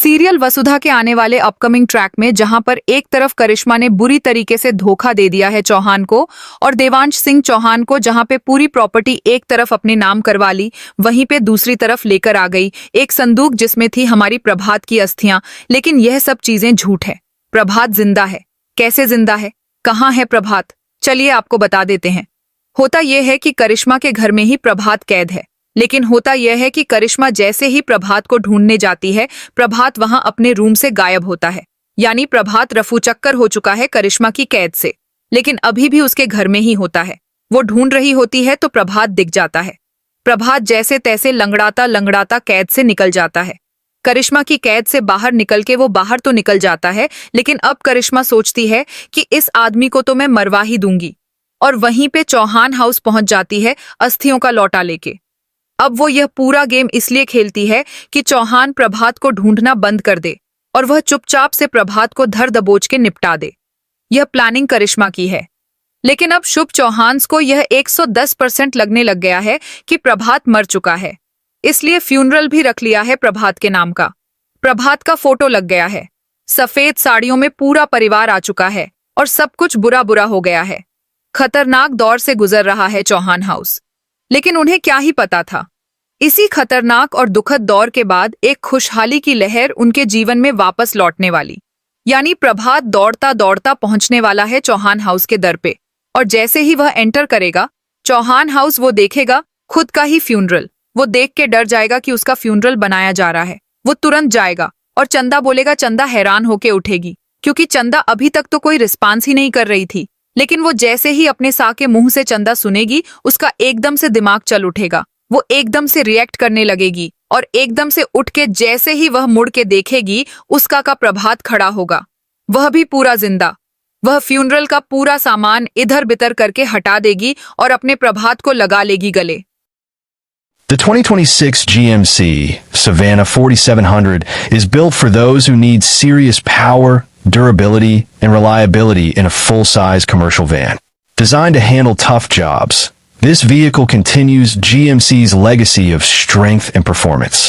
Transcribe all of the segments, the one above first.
Serial वसुधा के आने वाले अपकमिंग ट्रैक में जहां पर एक तरफ करिश्मा ने बुरी तरीके से धोखा दे दिया है चौहान को और देवांश सिंह चौहान को, जहां पे पूरी प्रॉपर्टी एक तरफ अपने नाम करवा ली, वहीं पे दूसरी तरफ लेकर आ गई एक संदूक जिसमें थी हमारी प्रभात की अस्थियां। लेकिन यह सब चीजें झूठ है। प्रभात जिंदा है। कैसे जिंदा है? कहाँ है प्रभात? चलिए आपको बता देते हैं। होता यह है कि करिश्मा के घर में ही प्रभात कैद है। लेकिन होता यह है कि करिश्मा जैसे ही प्रभात को ढूंढने जाती है, प्रभात वहां अपने रूम से गायब होता है। यानी प्रभात रफूचक्कर हो चुका है करिश्मा की कैद से, लेकिन अभी भी उसके घर में ही होता है। वो ढूंढ रही होती है तो प्रभात दिख जाता है। प्रभात जैसे तैसे लंगड़ाता लंगड़ाता कैद से निकल जाता है। करिश्मा की कैद से बाहर निकल के वो बाहर तो निकल जाता है, लेकिन अब करिश्मा सोचती है कि इस आदमी को तो मैं मरवा ही दूंगी। और वहीं पे चौहान हाउस पहुंच जाती है अस्थियों का लौटा लेके। अब वो यह पूरा गेम इसलिए खेलती है कि चौहान प्रभात को ढूंढना बंद कर दे और वह चुपचाप से प्रभात को धर दबोच के निपटा दे। यह प्लानिंग करिश्मा की है। लेकिन अब शुभ चौहान को यह 110% लगने लग गया है कि प्रभात मर चुका है, इसलिए फ्यूनरल भी रख लिया है प्रभात के नाम का। प्रभात का फोटो लग गया है। सफेद साड़ियों में पूरा परिवार आ चुका है और सब कुछ बुरा बुरा हो गया है। खतरनाक दौर से गुजर रहा है चौहान हाउस। लेकिन उन्हें क्या ही पता था, इसी खतरनाक और दुखद दौर के बाद एक खुशहाली की लहर उनके जीवन में वापस लौटने वाली। यानी प्रभात दौड़ता दौड़ता पहुंचने वाला है चौहान हाउस के दर पे, और जैसे ही वह एंटर करेगा चौहान हाउस, वो देखेगा खुद का ही फ्यूनरल। वो देख के डर जाएगा कि उसका फ्यूनरल बनाया जा रहा है। वो तुरंत जाएगा और चंदा बोलेगा। चंदा हैरान होके उठेगी क्योंकि चंदा अभी तक तो कोई रिस्पांस ही नहीं कर रही थी। लेकिन वो जैसे ही अपने सा के मुंह से चंदा सुनेगी, उसका एकदम से दिमाग चल उठेगा। वो एकदम से रिएक्ट करने लगेगी और एकदम से उठ के जैसे ही वह मुड़ के देखेगी, उसका का प्रभात खड़ा होगा, वह भी पूरा जिंदा। वह फ्यूनरल का पूरा सामान इधर बितर करके हटा देगी और अपने प्रभात को लगा लेगी गले। The 2026 GMC Savannah 4700 is built for those who need serious power, durability, and reliability in a full-size commercial van. Designed to handle tough jobs, this vehicle continues GMC's legacy of strength and performance.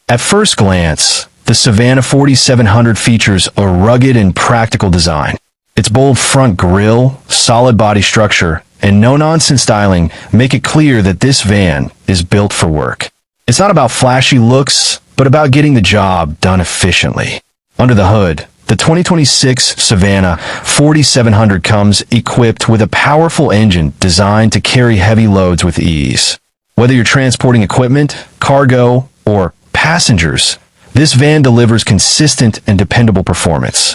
At first glance, the Savannah 4700 features a rugged and practical design. Its bold front grille, solid body structure, and no-nonsense styling make it clear that this van is built for work. It's not about flashy looks, but about getting the job done efficiently. Under the hood, the 2026 Savannah 4700 comes equipped with a powerful engine designed to carry heavy loads with ease. Whether you're transporting equipment, cargo, or passengers, this van delivers consistent and dependable performance.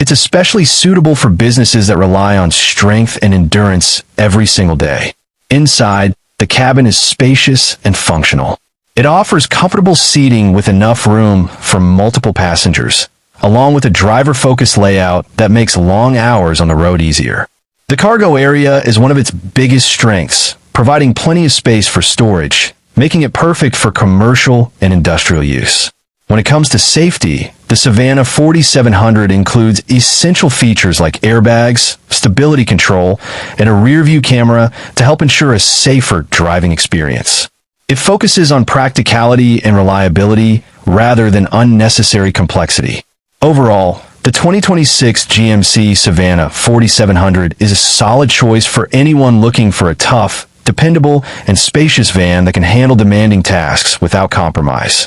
It's especially suitable for businesses that rely on strength and endurance every single day. Inside, the cabin is spacious and functional. It offers comfortable seating with enough room for multiple passengers, along with a driver-focused layout that makes long hours on the road easier. The cargo area is one of its biggest strengths, providing plenty of space for storage, making it perfect for commercial and industrial use. When it comes to safety, the Savannah 4700 includes essential features like airbags, stability control, and a rear-view camera to help ensure a safer driving experience. It focuses on practicality and reliability rather than unnecessary complexity. Overall, the 2026 GMC Savannah 4700 is a solid choice for anyone looking for a tough, dependable, and spacious van that can handle demanding tasks without compromise.